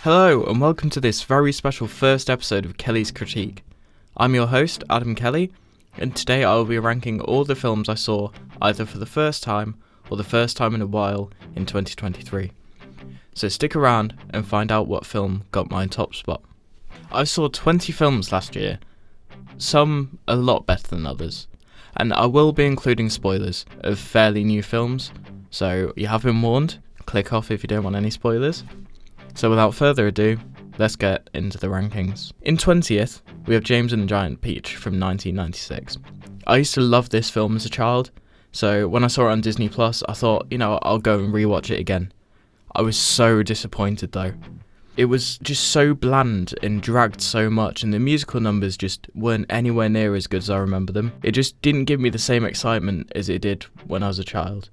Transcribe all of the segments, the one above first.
Hello and welcome to this very special first episode of Kelly's Critique. I'm your host, Adam Kelly, and today I will be ranking all the films I saw either for the first time or the first time in a while in 2023. So stick around and find out what film got my top spot. I saw 20 films last year, some a lot better than others, and I will be including spoilers of fairly new films, so you have been warned, click off if you don't want any spoilers. So without further ado, let's get into the rankings. In 20th, we have James and the Giant Peach from 1996. I used to love this film as a child, so when I saw it on Disney Plus, I thought, I'll go and rewatch it again. I was so disappointed though. It was just so bland and dragged so much, and the musical numbers just weren't anywhere near as good as I remember them. It just didn't give me the same excitement as it did when I was a child.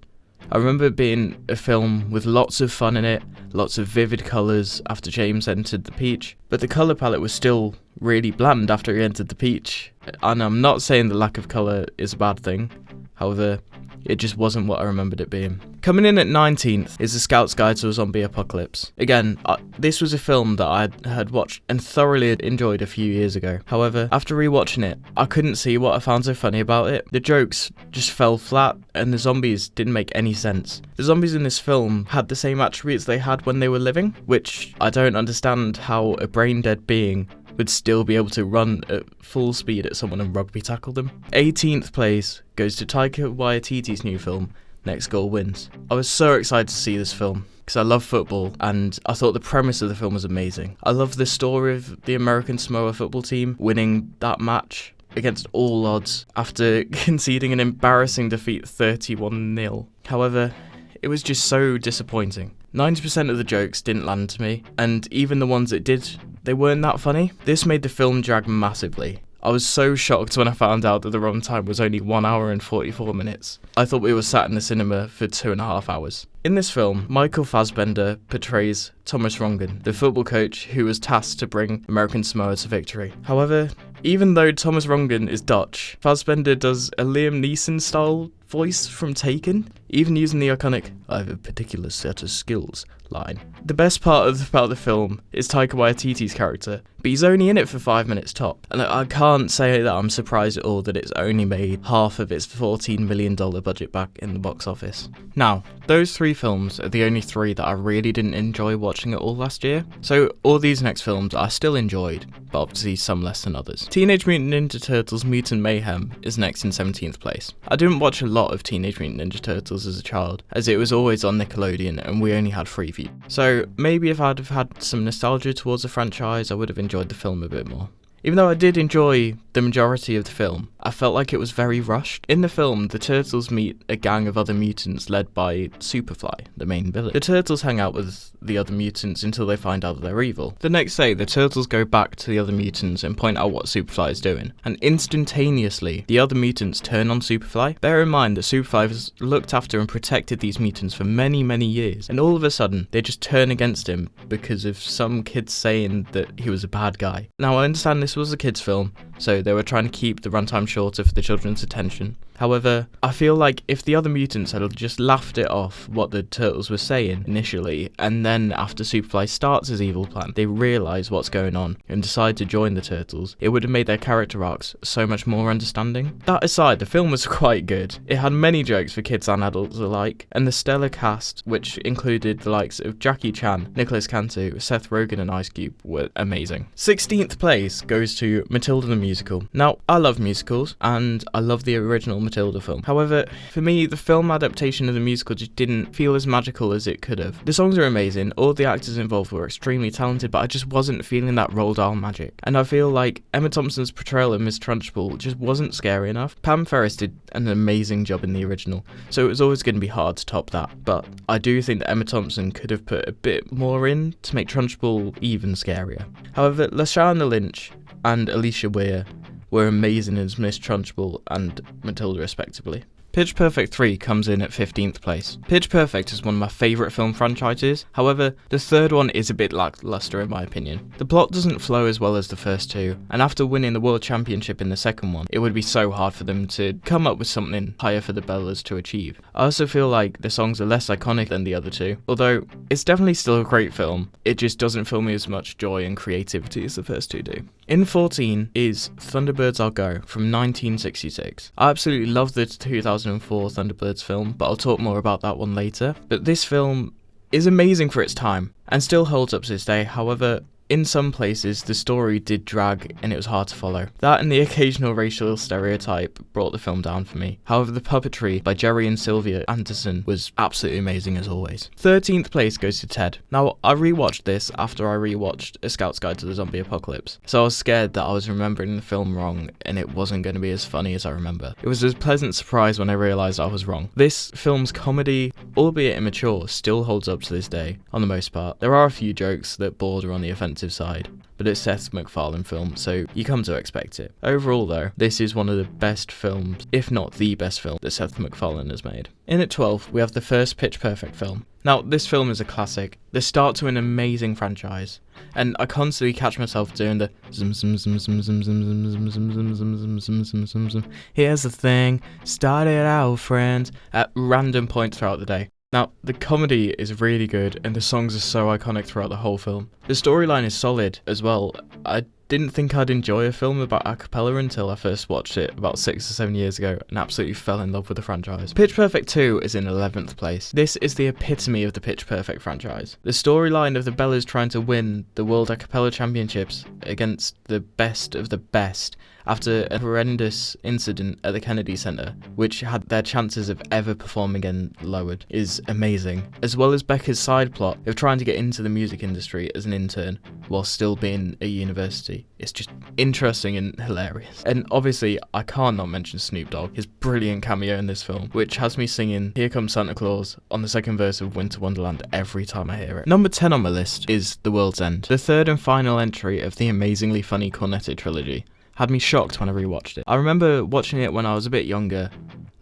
I remember it being a film with lots of fun in it, lots of vivid colours after James entered the peach, but the colour palette was still really bland after he entered the peach. And I'm not saying the lack of colour is a bad thing, however, it just wasn't what I remembered it being. Coming in at 19th is The Scout's Guide to a Zombie Apocalypse. Again, this was a film that I had watched and thoroughly enjoyed a few years ago. However, after rewatching it, I couldn't see what I found so funny about it. The jokes just fell flat and the zombies didn't make any sense. The zombies in this film had the same attributes they had when they were living, which I don't understand how a brain-dead being would still be able to run at full speed at someone and rugby tackle them. 18th place goes to Taika Waititi's new film, Next Goal Wins. I was so excited to see this film because I love football and I thought the premise of the film was amazing. I love the story of the American Samoa football team winning that match against all odds after conceding an embarrassing defeat 31-0. However, it was just so disappointing. 90% of the jokes didn't land to me, and even the ones that did, they weren't that funny. This made the film drag massively. I was so shocked when I found out that the runtime was only 1 hour and 44 minutes. I thought we were sat in the cinema for 2.5 hours. In this film, Michael Fassbender portrays Thomas Rongen, the football coach who was tasked to bring American Samoa to victory. However, even though Thomas Rongen is Dutch, Fassbender does a Liam Neeson-style voice from Taken, even using the iconic "I have a particular set of skills" line. The best part about the film is Taika Waititi's character, but he's only in it for 5 minutes top, and I can't say that I'm surprised at all that it's only made half of its $14 million budget back in the box office. Now, those three films are the only three that I really didn't enjoy watching at all last year, so all these next films I still enjoyed, but obviously some less than others. Teenage Mutant Ninja Turtles Mutant Mayhem is next in 17th place. I didn't watch a lot of Teenage Mutant Ninja Turtles as a child, as it was always on Nickelodeon and we only had Freeview. So maybe if I'd have had some nostalgia towards the franchise, I would have enjoyed the film a bit more. Even though I did enjoy the majority of the film, I felt like it was very rushed. In the film, the Turtles meet a gang of other mutants led by Superfly, the main villain. The Turtles hang out with the other mutants until they find out that they're evil. The next day, the Turtles go back to the other mutants and point out what Superfly is doing, and instantaneously, the other mutants turn on Superfly. Bear in mind that Superfly has looked after and protected these mutants for many, many years, and all of a sudden, they just turn against him because of some kids saying that he was a bad guy. Now, I understand this was a kids' film, so they were trying to keep the runtime shorter for the children's attention. However, I feel like if the other mutants had just laughed it off what the Turtles were saying initially, and then after Superfly starts his evil plan, they realise what's going on and decide to join the Turtles, it would have made their character arcs so much more understanding. That aside, the film was quite good. It had many jokes for kids and adults alike, and the stellar cast, which included the likes of Jackie Chan, Nicholas Cantu, Seth Rogen and Ice Cube, were amazing. 16th place goes to Matilda the Musical. Now, I love musicals, and I love the original Matilda film. However, for me, the film adaptation of the musical just didn't feel as magical as it could have. The songs are amazing, all the actors involved were extremely talented, but I just wasn't feeling that Roald Dahl magic. And I feel like Emma Thompson's portrayal of Miss Trunchbull just wasn't scary enough. Pam Ferris did an amazing job in the original, so it was always going to be hard to top that, but I do think that Emma Thompson could have put a bit more in to make Trunchbull even scarier. However, Lashana Lynch and Alicia Weir were amazing as Miss Trunchbull and Matilda respectively. Pitch Perfect 3 comes in at 15th place. Pitch Perfect is one of my favourite film franchises, however, the third one is a bit lackluster in my opinion. The plot doesn't flow as well as the first two, and after winning the World Championship in the second one, it would be so hard for them to come up with something higher for the Bellas to achieve. I also feel like the songs are less iconic than the other two, although it's definitely still a great film, it just doesn't fill me as much joy and creativity as the first two do. In 14 is Thunderbirds I'll Go from 1966. I absolutely love the 2004 Thunderbirds film, but I'll talk more about that one later. But this film is amazing for its time and still holds up to this day. However, in some places the story did drag and it was hard to follow. That and the occasional racial stereotype brought the film down for me. However, the puppetry by Jerry and Sylvia Anderson was absolutely amazing as always. 13th place goes to Ted. Now, I rewatched this after I rewatched A Scout's Guide to the Zombie Apocalypse, so I was scared that I was remembering the film wrong and it wasn't going to be as funny as I remember. It was a pleasant surprise when I realised I was wrong. This film's comedy, albeit immature, still holds up to this day, on the most part. There are a few jokes that border on the offensive side, but it's Seth MacFarlane film, so you come to expect it. Overall though, this is one of the best films, if not the best film, that Seth MacFarlane has made. In at 12, we have the first Pitch Perfect film. Now, this film is a classic, the start to an amazing franchise, and I constantly catch myself doing the zum zum zum zum zum zum zum zum zum zum zum zum zum zum. Here's the thing, start it out, friends, at random points throughout the day. Now, the comedy is really good and the songs are so iconic throughout the whole film. The storyline is solid as well. I didn't think I'd enjoy a film about a cappella until I first watched it about 6 or 7 years ago and absolutely fell in love with the franchise. Pitch Perfect 2 is in 11th place. This is the epitome of the Pitch Perfect franchise. The storyline of the Bellas trying to win the World a Cappella Championships against the best of the best after a horrendous incident at the Kennedy Center, which had their chances of ever performing again lowered, is amazing. As well as Becca's side plot of trying to get into the music industry as an intern while still being at university. It's just interesting and hilarious. And obviously, I can't not mention Snoop Dogg, his brilliant cameo in this film, which has me singing Here Comes Santa Claus on the second verse of Winter Wonderland every time I hear it. Number 10 on my list is The World's End, the third and final entry of the amazingly funny Cornetto trilogy. Had me shocked when I rewatched it. I remember watching it when I was a bit younger,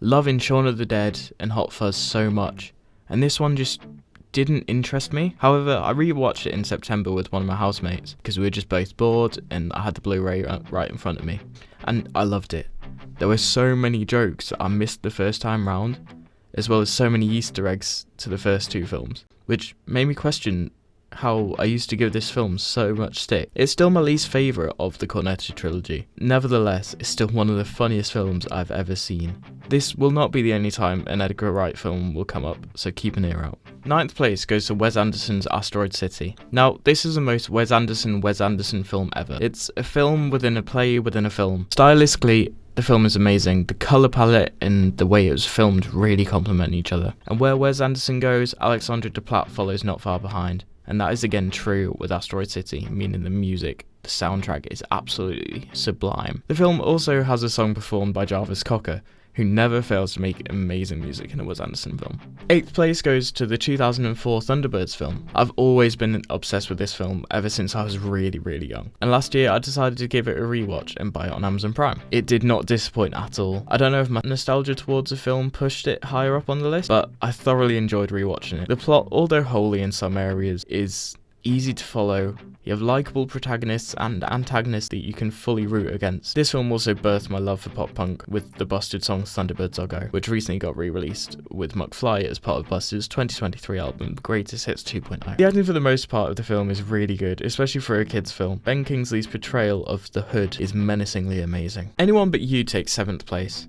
loving Shaun of the Dead and Hot Fuzz so much, and this one just didn't interest me. However, I rewatched it in September with one of my housemates because we were just both bored and I had the Blu-ray right in front of me, and I loved it. There were so many jokes I missed the first time round, as well as so many Easter eggs to the first two films, which made me question how I used to give this film so much stick. It's still my least favourite of the Cornetto trilogy. Nevertheless, it's still one of the funniest films I've ever seen. This will not be the only time an Edgar Wright film will come up, so keep an ear out. 9th place goes to Wes Anderson's Asteroid City. Now, this is the most Wes Anderson film ever. It's a film within a play within a film. Stylistically, the film is amazing. The colour palette and the way it was filmed really complement each other. And where Wes Anderson goes, Alexandre Desplat follows not far behind. And that is again true with Asteroid City, meaning the music, the soundtrack is absolutely sublime. The film also has a song performed by Jarvis Cocker, who never fails to make amazing music in a Wes Anderson film. 8th place goes to the 2004 Thunderbirds film. I've always been obsessed with this film ever since I was really young. And last year I decided to give it a rewatch and buy it on Amazon Prime. It did not disappoint at all. I don't know if my nostalgia towards the film pushed it higher up on the list, but I thoroughly enjoyed rewatching it. The plot, although holy in some areas, is easy to follow. You have likeable protagonists and antagonists that you can fully root against. This film also birthed my love for pop punk with the Busted song Thunderbirds I'll Go, which recently got re-released with McFly as part of Busted's 2023 album, Greatest Hits 2.0. The acting for the most part of the film is really good, especially for a kids film. Ben Kingsley's portrayal of the Hood is menacingly amazing. Anyone But You takes 7th place.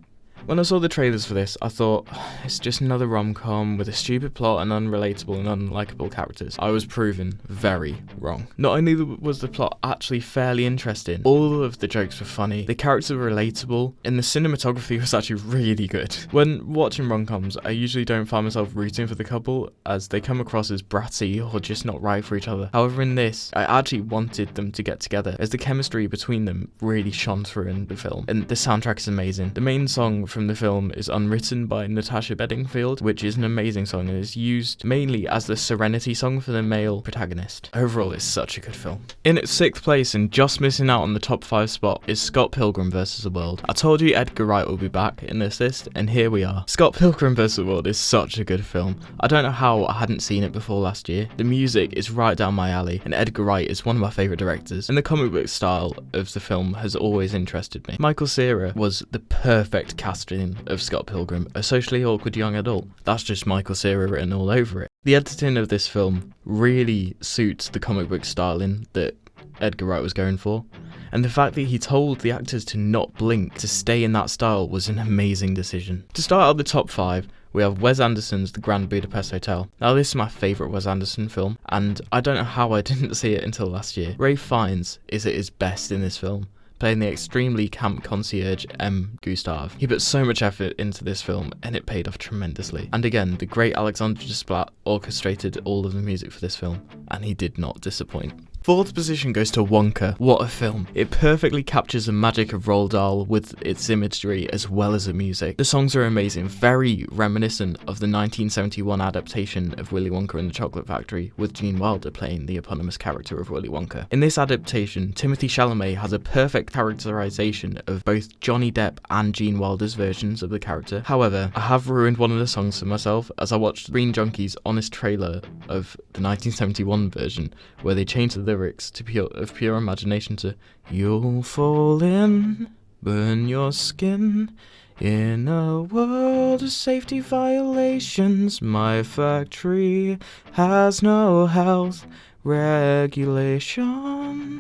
When I saw the trailers for this, I thought, it's just another rom-com with a stupid plot and unrelatable and unlikable characters. I was proven very wrong. Not only was the plot actually fairly interesting, all of the jokes were funny, the characters were relatable, and the cinematography was actually really good. When watching rom-coms, I usually don't find myself rooting for the couple, as they come across as bratty or just not right for each other. However, in this, I actually wanted them to get together, as the chemistry between them really shone through in the film, and the soundtrack is amazing. The main song from the film is Unwritten by Natasha Bedingfield, which is an amazing song and is used mainly as the serenity song for the male protagonist. Overall, it's such a good film. In its 6th place and just missing out on the top 5 spot is Scott Pilgrim vs. the World. I told you Edgar Wright will be back in this list, and here we are. Scott Pilgrim vs. the World is such a good film. I don't know how I hadn't seen it before last year. The music is right down my alley, and Edgar Wright is one of my favourite directors, and the comic book style of the film has always interested me. Michael Cera was the perfect casting of Scott Pilgrim, a socially awkward young adult. That's just Michael Cera written all over it. The editing of this film really suits the comic book styling that Edgar Wright was going for, and the fact that he told the actors to not blink to stay in that style was an amazing decision. To start out the top 5, we have Wes Anderson's The Grand Budapest Hotel. Now, this is my favourite Wes Anderson film, and I don't know how I didn't see it until last year. Ralph Fiennes is at his best in this film, playing the extremely camp concierge M. Gustave. He put so much effort into this film, and it paid off tremendously. And again, the great Alexander Desplat orchestrated all of the music for this film, and he did not disappoint. 4th position goes to Wonka. What a film. It perfectly captures the magic of Roald Dahl with its imagery as well as the music. The songs are amazing, very reminiscent of the 1971 adaptation of Willy Wonka and the Chocolate Factory, with Gene Wilder playing the eponymous character of Willy Wonka. In this adaptation, Timothée Chalamet has a perfect characterization of both Johnny Depp and Gene Wilder's versions of the character. However, I have ruined one of the songs for myself as I watched Green Junkie's honest trailer of the 1971 version, where they changed the lyrics to pure imagination to "You'll fall in, burn your skin, in a world of safety violations, my factory has no health regulation."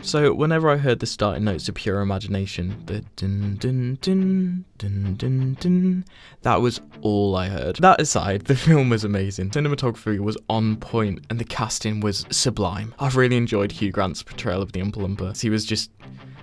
So whenever I heard the starting notes of Pure Imagination, the dun dun dun dun dun dun, that was all I heard. That aside, the film was amazing. Cinematography was on point and the casting was sublime. I've really enjoyed Hugh Grant's portrayal of the Oompa Loompa. He was just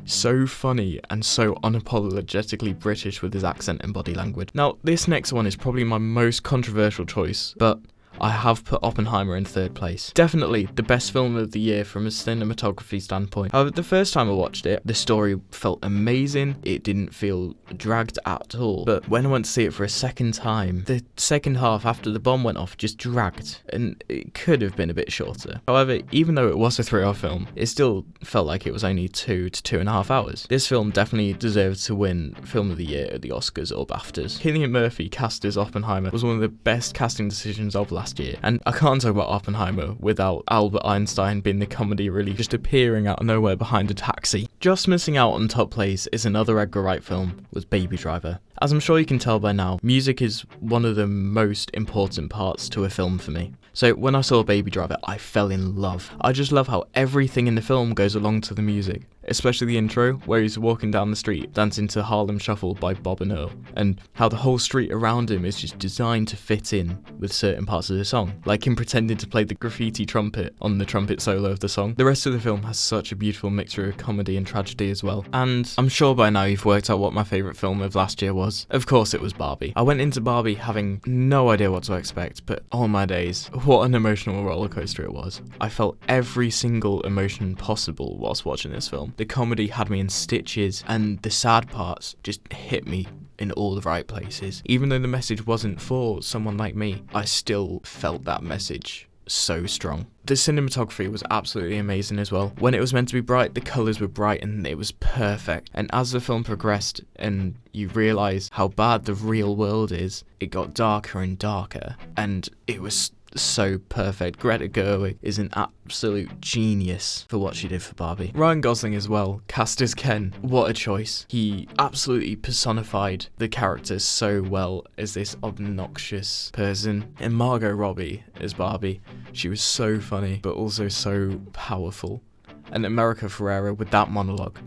so funny and so unapologetically British with his accent and body language. Now, this next one is probably my most controversial choice, but I have put Oppenheimer in 3rd place. Definitely the best film of the year from a cinematography standpoint. However, the first time I watched it, the story felt amazing. It didn't feel dragged at all. But when I went to see it for a second time, the second half after the bomb went off just dragged, and it could have been a bit shorter. However, even though it was a 3-hour film, it still felt like it was only 2 to 2.5 hours. This film definitely deserved to win Film of the Year at the Oscars or BAFTAs. Cillian Murphy cast as Oppenheimer was one of the best casting decisions of last year, and I can't talk about Oppenheimer without Albert Einstein being the comedy relief, just appearing out of nowhere behind a taxi. Just missing out on top place is another Edgar Wright film, was Baby Driver. As I'm sure you can tell by now, music is one of the most important parts to a film for me. So when I saw Baby Driver, I fell in love. I just love how everything in the film goes along to the music, especially the intro, where he's walking down the street dancing to Harlem Shuffle by Bob and Earl, and how the whole street around him is just designed to fit in with certain parts of the song, like him pretending to play the graffiti trumpet on the trumpet solo of the song. The rest of the film has such a beautiful mixture of comedy and tragedy as well, and I'm sure by now you've worked out what my favourite film of last year was. Of course it was Barbie. I went into Barbie having no idea what to expect, but oh my days, what an emotional rollercoaster it was. I felt every single emotion possible whilst watching this film. The comedy had me in stitches, and the sad parts just hit me in all the right places. Even though the message wasn't for someone like me, I still felt that message so strong. The cinematography was absolutely amazing as well. When it was meant to be bright, the colours were bright and it was perfect. And as the film progressed and you realise how bad the real world is, it got darker and darker, and it was so perfect. Greta Gerwig is an absolute genius for what she did for Barbie. Ryan Gosling as well, cast as Ken. What a choice. He absolutely personified the character so well as this obnoxious person. And Margot Robbie as Barbie. She was so funny, but also so powerful. And America Ferrera with that monologue.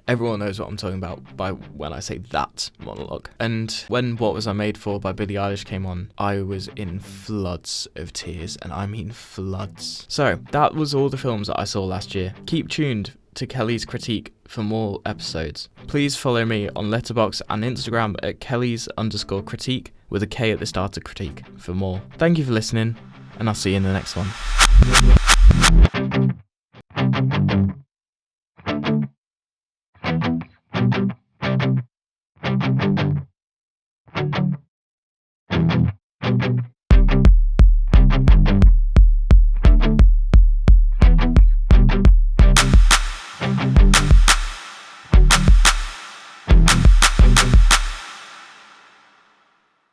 Everyone knows what I'm talking about by when I say that monologue. And when What Was I Made For by Billie Eilish came on, I was in floods of tears, and I mean floods. So that was all the films that I saw last year. Keep tuned to Kelly's Critique for more episodes. Please follow me on Letterboxd and Instagram at Kellys_critique with a K at the start of critique for more. Thank you for listening, and I'll see you in the next one.